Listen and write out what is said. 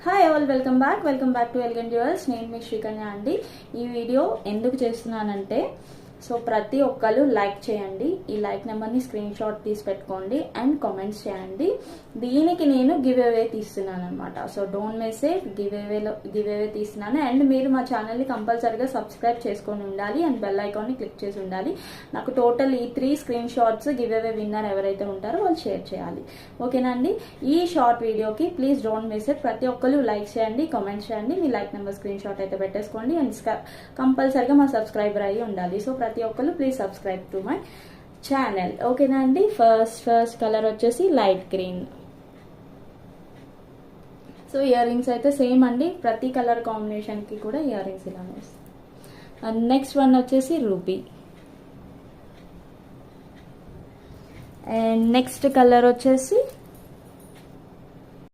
Hi all, welcome back to elegant jewels. నేను మీ శ్రీకన్య అండి. ఈ వీడియో ఎందుకు చేస్తున్నానంటే, సో ప్రతి ఒక్కరు లైక్ చేయండి. ఈ లైక్ నెంబర్ని స్క్రీన్ షాట్ తీసి పెట్టుకోండి అండ్ కామెంట్స్ చేయండి. దీనికి నేను గివ్ అవే తీస్తున్నాను అనమాట. So don't miss it. Give away తీస్తున్నాను. అండ్ మీరు మా ఛానల్ని కంపల్సరీగా సబ్స్క్రైబ్ చేసుకొని ఉండాలి అండ్ బెల్ ఐకాన్ని క్లిక్ చేసి ఉండాలి. నాకు టోటల్ ఈ 3 screen shots give away winner ఎవరైతే ఉంటారో వాళ్ళు షేర్ చేయాలి. ఓకేనా అండి? ఈ షార్ట్ వీడియోకి ప్లీజ్ డోంట్ మిస్ ఇట్. ప్రతి ఒక్కరు లైక్ చేయండి, కామెంట్స్ చేయండి. మీ లైక్ నెంబర్ స్క్రీన్ షాట్ అయితే పెట్టేసుకోండి అండ్ కంపల్సరీగా మా సబ్స్క్రైబర్ అయ్యి ఉండాలి. సో ప్రతి ఒక్కరు please subscribe to my channel. ఓకేనా అండి? ఫస్ట్ కలర్ వచ్చేసి light green. So ear rings అయితే సేమ్ అండి, ప్రతి కలర్ కాంబినేషన్కి కూడా ఇయర్ రింగ్స్ ఇలానే వస్తాయి. అండ్ నెక్స్ట్ వన్ వచ్చేసి రూబీ. అండ్ నెక్స్ట్ కలర్ వచ్చేసి